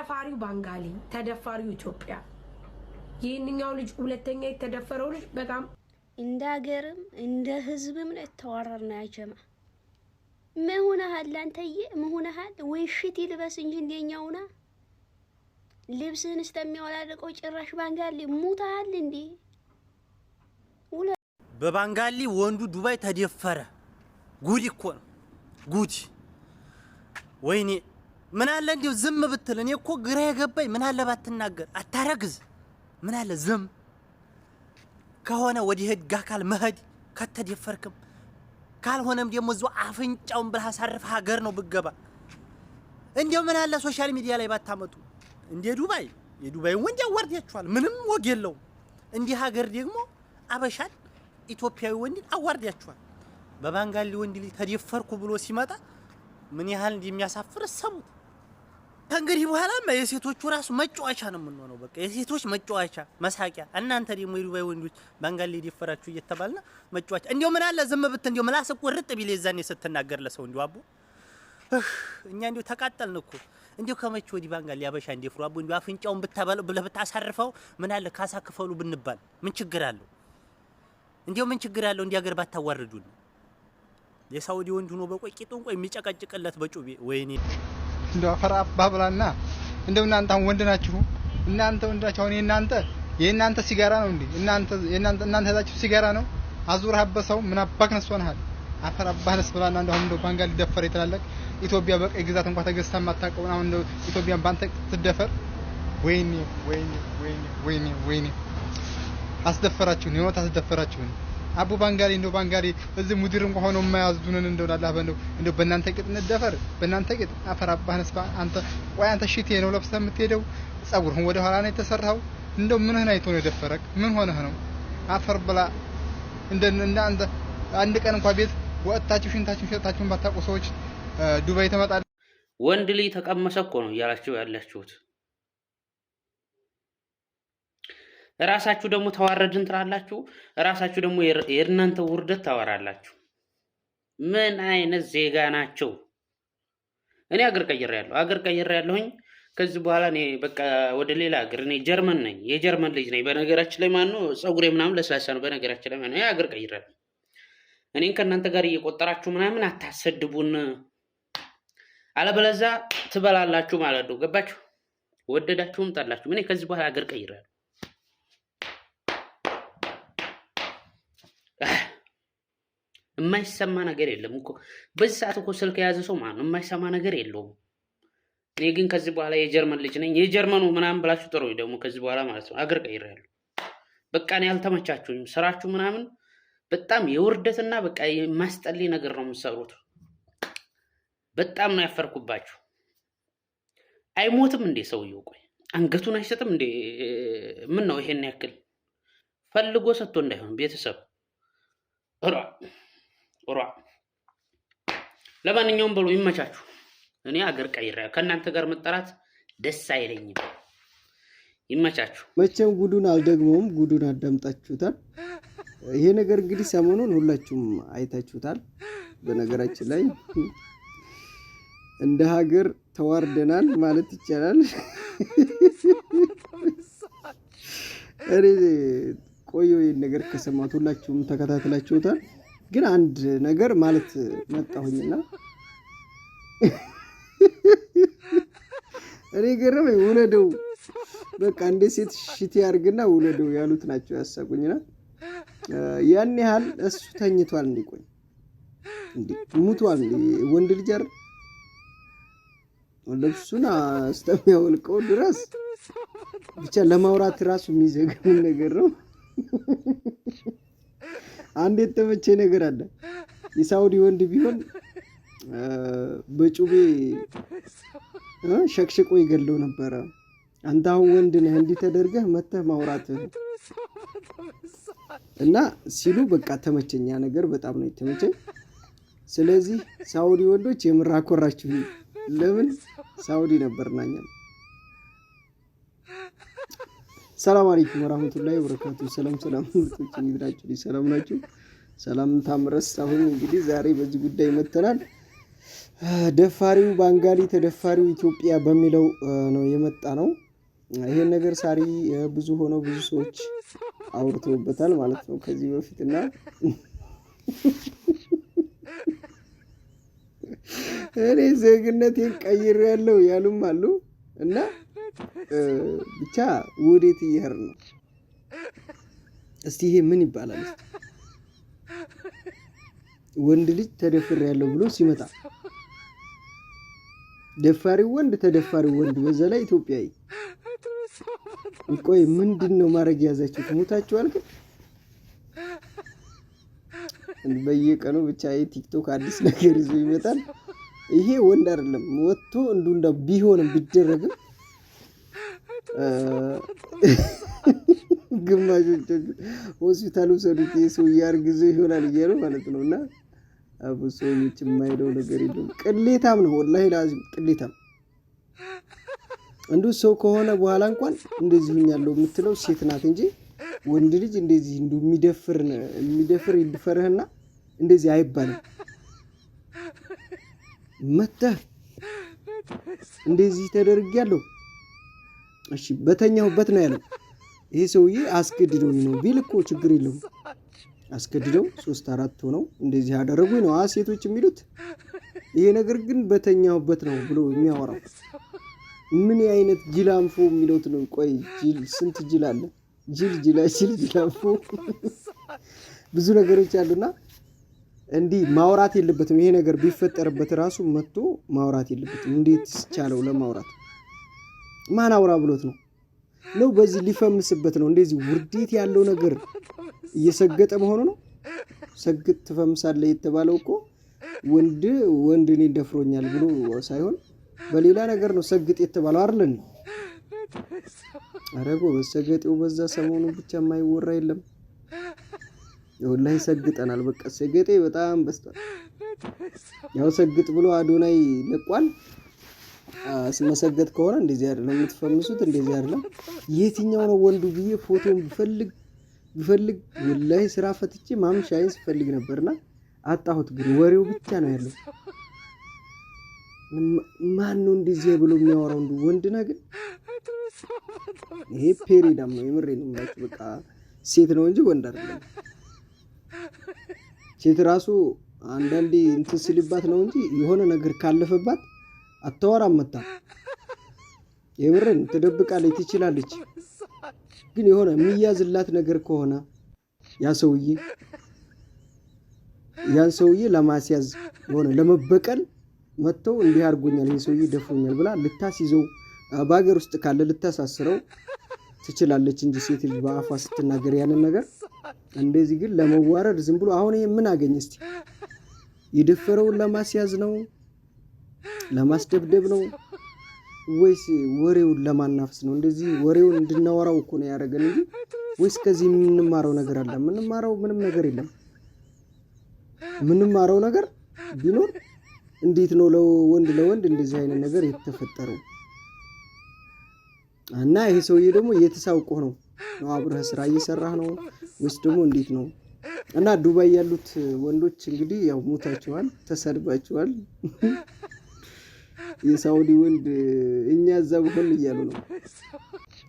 ደፋሪው ባንጋሊ ተደፋሪው ኢትዮጵያ ይህንኛው ልጅ ሁለተኛ የተደፈረው ልጅ በጣም እንደ ሀገርም እንደ ህዝብም ለተዋረርና ያጀማ መሆነሃል አንተዬ መሆነሃል ወይ ሽቲ ልበስ እንጂ እንደኛውና ልብስን እስከሚያወላልቀው ጭራሽ ባንጋሊ ሙታሃል እንዴ በባንጋሊ ወንዱ ዱባይ ተደፈረ ጉድ እኮ ነው ጉድ ወይኔ ምን አለ እንደው ዝም ብትል እኔ እኮ ግራ የገባኝ ምን አለ ባትናገር አታረግዝ ምን አለ ዝም ከሆነ ወዲህ ህግ አካል መሄድ ከተደፈርክም ካልሆነም ደግሞ እዛው አፍንጫውን ብለህ አሳርፍ ሀገር ነው ብገባ እንደው ምን አለ ሶሻል ሚዲያ ላይ ባታመጡ እንደ ዱባይ የዱባይ ወንድ ያዋርዳችኋል ምንም ወግ የለው እንደ ሀገር ደግሞ አበሻን ኢትዮጵያዊ ወንድ አዋርዳችኋል በባንጋሊ ወንድ ላይ ተደፈርኩ ብሎ ሲመጣ ምን ያህል እንደሚያሳፍር ሰሙት ከእንግዲህ በኋላማ የሴቶቹ ራሱ መጫወቻ ነው የምንሆነው በቃ የሴቶች መጫወቻ መሳቂያ እናንተ ደግሞ የዱባይ ወንዶች ባንጋሊ ደፈራችሁ እየተባልና መጫወቻ እንደው ምን አለ ዝም ብት እንደው ምላስ ቁርጥ ቢል የዛኔ ስትናገር ለሰው እንደው አቦ እኛ እንደው ተቃጠልን እኮ እንደው ከመቼ ወዲህ ባንጋሊ ያበሻ እንደፍሩ አቦ እንደው አፍንጫውን ብታበለው ብለህ ብታሳርፈው ምን አለ ካሳ ክፈሉ ብንባል ምን ችግር አለው እንደው ምን ችግር አለው እንዲህ ሀገር ባታዋርዱን የሳውዲ ወንድ ሆኖ በቆይ ቂጡን ቆይ የሚጨቀጭቅለት በጩቤ ወይኔ እንደው አፈራ አባብላና እንደው እናንተ ወንድ ናችሁ እናንተ ወንዳችሁ አሁን የእናንተ ሲጋራ ነው እንዴ እናንተ ሄዳችሁ ሲጋራ ነው አዙር ሀበሰው ምን አባክ ነስወናል አፈራ አባህነስ ብላና እንደው ባንጋሊ ደፈረ ይተላለቅ ኢትዮጵያ በቀይ ግዛት እንኳን ተገዝታ ማታቀው አሁን እንደው ኢትዮጵያን ባንተ ትደፈር ወይኔ አስደፈራችሁን ነው ታስደፈራችሁን አቡ ባንጋሊ እንደው ባንጋሊ እዚህ ሙዲር እንኳን ሆኖ የማያዝዱንን እንደው አላህ እንደው በእናንተ ቅጥ እንደፈር በእናንተ ቅጥ አፈር አባህነስ አንተ ወይ አንተ ሽቴ ነው ለብሰህ የምትሄደው ጸጉርህን ወደ ኋላ ነው የተሰራው እንደው ምንህን አይቶ ነው የደፈረክ ምን ሆነህ ነው አፈር ብላ አንተ አንድ ቀን እንኳን ቤት ወጣችሁ ሽንታችሁን ሸጣችሁን ባታቆ ሰዎች ዱባይ ተመጣጣ ወንድ ልጅ ተቀመሰ እኮ ነው ያላችሁት ራሳችሁ ደግሞ ተዋረድን ትላላችሁ ራሳችሁ ደግሞ የእናንተ ውርደት ታወራላችሁ ምን አይነት ዜጋ ናቸው እኔ አገር ቀይሬያለሁኝ ከዚህ በኋላ እኔ በቃ ወደ ሌላ አገር እኔ ጀርመን ነኝ የጀርመን ልጅ ነኝ በነገራችን ላይ ማን ነው ጸጉሬ ምናምን ለስላሳ ነው በነገራችን ላይ ማን ነው አገር ቀይሬያለሁ እኔን ከእናንተ ጋር እየቆጠራችሁ ምናምን አታሰድቡን አለበለዚያ ትበላላችሁ ማለት ነው ገባችሁ ወደዳችሁም ጠላችሁ እኔ ከዚህ በኋላ አገር ቀይሬያለሁ የማይሰማ ነገር የለም እኮ በዚህ ሰዓት እኮ ስልክ የያዘ ሰው ማለት ነው የማይሰማ ነገር የለውም እኔ ግን ከዚህ በኋላ የጀርመን ልጅ ነኝ የጀርመኑ ምናምን ብላችሁ ጥሩ ደግሞ ከዚህ በኋላ ማለት ነው አገር ቀይሬያለሁ በቃ እኔ አልተመቻችሁኝም ስራችሁ ምናምን በጣም የውርደትና በቃ የማስጠልይ ነገር ነው የምትሰሩት በጣም ነው ያፈርኩባችሁ አይሞትም እንዴ ሰውየው ቆይ አንገቱን አይሰጥም እንዴ ምን ነው ይሄን ያክል ፈልጎ ሰጥቶ እንዳይሆን ቤተሰብ ኦራ ለማንኛውም ብሎ ይመቻችሁ እኔ አገር ቀይሬያለሁ ከእናንተ ጋር መጠራት ደስ አይለኝም ይመቻችሁ መቼም ጉዱን አልደግሞም ጉዱን አዳምጣችሁታል ይሄ ነገር እንግዲህ ሰሞኑን ሁላችሁም አይታችሁታል በነገራችን ላይ እንደ ሀገር ተዋርደናል ማለት ይቻላል እኔ ቆዩ ይሄን ነገር ከሰማቱ ሁላችሁም ተከታትላችሁታል ግን አንድ ነገር ማለት መጣሁኝና እኔ ገረመኝ ወለደው በቃ እንደ ሴት ሽቲ ያርግና ወለደው ያሉት ናቸው ያሳቁኝና ያን ያህል እሱ ተኝቷል እንዲቆይ እንዴ ሙቷል ወንድ ልጅ አይደል ወለሱና አስተሚያወልቀው ድረስ ብቻ ለማውራት ራሱ የሚዘገም ነገር ነው አንድ የተመቸ ነገር አለ የሳውዲ ወንድ ቢሆን በጩቤ ሸክሽቆ ይገለው ነበር አንተ አሁን ወንድ ነህ እንዲህ ተደርገህ መተህ ማውራት እና ሲሉ በቃ ተመቸኛ ነገር በጣም ነው የተመቸኝ ስለዚህ ሳውዲ ወንዶች የምራኮራችሁ ለምን ሳውዲ ነበርናኛ ሰላም አለይኩም ወራህመቱላሂ ወበረካቱ ሰላም ምርጦች ይብራችሁ ሰላም ናችሁ ሰላም ታምረስ አሁን እንግዲህ ዛሬ በዚህ ጉዳይ መተናል ደፋሪው ባንጋሊ ተደፋሪው ኢትዮጵያ በሚለው ነው የመጣ ነው። ይሄን ነገር ሳሪ ብዙ ሆነው ብዙ ሰዎች አውርተውበታል ማለት ነው ከዚህ በፊትና እኔ ዜግነቴን ቀይሬያለሁ ያሉም አሉ እና ብቻ ወዴት እየሄድን ነው? እስቲ ይሄ ምን ይባላል? ወንድ ልጅ ተደፍሬያለሁ ብሎ ሲመጣ ደፋሪው ወንድ ተደፋሪው ወንድ በዛ ላይ ኢትዮጵያዊ። ቆይ ምንድነው ማድረግ ያዛችሁት? ሞታችኋል ግን በየቀኑ ብቻ ቲክቶክ አዲስ ነገር ይዞ ይመጣል። ይሄ ወንድ አይደለም ወጥቶ እንደ ቢሆንም ቢደረግም ግማሾቹ ሆስፒታሉ ሰዱት ሰው ያርግዞ ይሆናል እያሉ ማለት ነውና አብሶዎች የማይለው ነገር የለም። ቅሌታም ነው ወላሂ ላዚም ቅሌታም። እንዱ ሰው ከሆነ በኋላ እንኳን እንደዚህ ሆኛለሁ የምትለው ሴት ናት እንጂ ወንድ ልጅ እንደዚህ የሚደፍር ይድፈርህና እንደዚህ አይባልም። መተህ እንደዚህ ተደርጊያለሁ እሺ በተኛሁበት ነው ያለው። ይሄ ሰውዬ አስገድደው ነው ቢል እኮ ችግር የለውም። አስገድደው 3-4 ሆነው እንደዚህ ያደረጉኝ ነው ሴቶች የሚሉት። ይሄ ነገር ግን በተኛሁበት ነው ብሎ የሚያወራው ምን አይነት ጅላንፎ የሚሉት ነው? ቆይ ጅል ስንት ጅል አለ? ጅላንፎ ብዙ ነገሮች አሉና እንዲህ ማውራት የለበትም። ይሄ ነገር ቢፈጠርበት ራሱ መጥቶ ማውራት የለበትም። እንዴት ቻለው ለማውራት? ማን አውራ ብሎት ነው? በዚህ ሊፈምስበት ነው። እንደዚህ ውርዴት ያለው ነገር እየሰገጠ መሆኑ ነው። ሰግጥ ትፈምሳለህ የተባለው እኮ ወንድ እኔን ደፍሮኛል ብሎ ሳይሆን በሌላ ነገር ነው ሰግጥ የተባለው አይደል? አረጎ በሰገጤው በዛ ሰሞኑን ብቻ የማይወራ የለም። ወላሂ ሰግጠናል። በቃ ሰገጤ በጣም በስቷል። ያው ሰግጥ ብሎ አዶናይ ለቋል። ስመሰገጥ ከሆነ እንደዚህ አይደለም የምትፈምሱት፣ እንደዚህ አይደለም። የትኛው ነው ወንዱ ብዬ ፎቶን ብፈልግ ወላሂ ስራ ፈትቼ ማምሻዬን ስፈልግ ነበርና አጣሁት። ግን ወሬው ብቻ ነው ያለው። ማን ነው እንደዚህ ብሎ የሚያወራው? ወንድ ነው ግን ይሄ ፔሪዳም ነው። የምሬን ነው ማለት በቃ ሴት ነው እንጂ ወንድ አይደለም። ሴት ራሱ አንዳንዴ እንትን ሲልባት ነው እንጂ የሆነ ነገር ካለፈባት አታወራም። መጣ የምሬን ትደብቃለች፣ ትችላለች። ግን የሆነ የሚያዝላት ነገር ከሆነ ያን ሰውዬ ለማስያዝ የሆነ ለመበቀል መጥተው እንዲህ አድርጎኛል ይሄ ሰውዬ ደፍሮኛል ብላ ልታስይዘው በአገር ውስጥ ካለ ልታሳስረው ትችላለች እንጂ ሴት ልጅ በአፏ ስትናገር ያንን ነገር እንደዚህ ግን ለመዋረድ ዝም ብሎ አሁን ይሄ ምን አገኘ? እስቲ የደፈረውን ለማስያዝ ነው ለማስደብደብ ነው ወይስ ወሬውን ለማናፈስ ነው? እንደዚህ ወሬውን እንድናወራው እኮ ነው ያደረገን እንጂ ወይስ ከዚህ የምንማረው ነገር አለ? የምንማረው ምንም ነገር የለም። የምንማረው ነገር ቢኖር እንዴት ነው ለወንድ እንደዚህ አይነት ነገር የተፈጠረው? እና ይሄ ሰውዬ ደግሞ እየተሳውቆ ነው አብረህ ስራ እየሰራህ ነው ወይስ ደግሞ እንዴት ነው? እና ዱባይ ያሉት ወንዶች እንግዲህ ያው ሞታችኋል፣ ተሰድባችኋል። የሳውዲ ወንድ እኛ እዛ በሆን እያሉ ነው።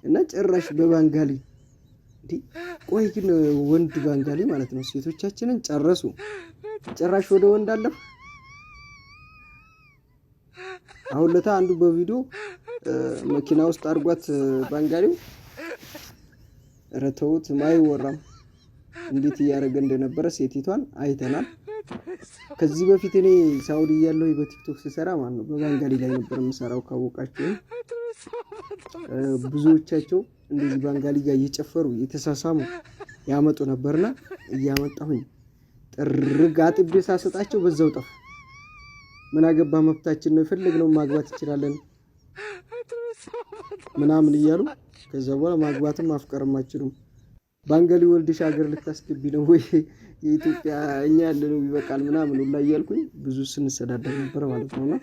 እና ጭራሽ በባንጋሊ ቆይ ግን ወንድ ባንጋሊ ማለት ነው ሴቶቻችንን ጨረሱ። ጭራሽ ወደ ወንድ አለፈ። አሁን ለታ አንዱ በቪዲዮ መኪና ውስጥ አድርጓት ባንጋሊው ረተውት ማይወራም እንዴት እያደረገ እንደነበረ ሴቲቷን አይተናል። ከዚህ በፊት እኔ ሳውዲ ያለው በቲክቶክ ስሰራ ማለት ነው በባንጋሊ ላይ ነበር የምሰራው። ካወቃችሁ ብዙዎቻቸው እንደዚህ ባንጋሊ ጋር እየጨፈሩ እየተሳሳሙ ያመጡ ነበርና እያመጣሁኝ ጥርግ አጥቤ ሳሰጣቸው በዛው ጠፉ። ምን አገባ መብታችን ነው የፈለግነው ማግባት እንችላለን ምናምን እያሉ ከዛ በኋላ ማግባትም ማፍቀርም አችሉም። ባንጋሊ ወልድሽ ሀገር ልታስገቢ ነው ወይ? የኢትዮጵያ እኛ ያለነው ይበቃል ምናምን ሁላ እያልኩኝ ብዙ ስንሰዳደር ነበር ማለት ነውና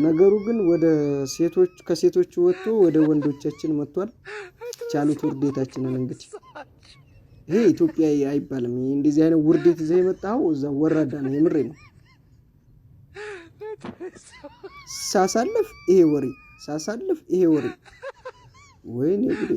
ነገሩ ግን ወደ ሴቶች ከሴቶቹ ወጥቶ ወደ ወንዶቻችን መጥቷል። ቻሉት ውርዴታችንን። እንግዲህ ይሄ ኢትዮጵያ አይባልም። እንደዚህ አይነት ውርዴት ይዘህ የመጣው እዛ ወራዳ ነው። የምሬ ነው። ሳሳልፍ ይሄ ወሬ ወይኔ ጉዴ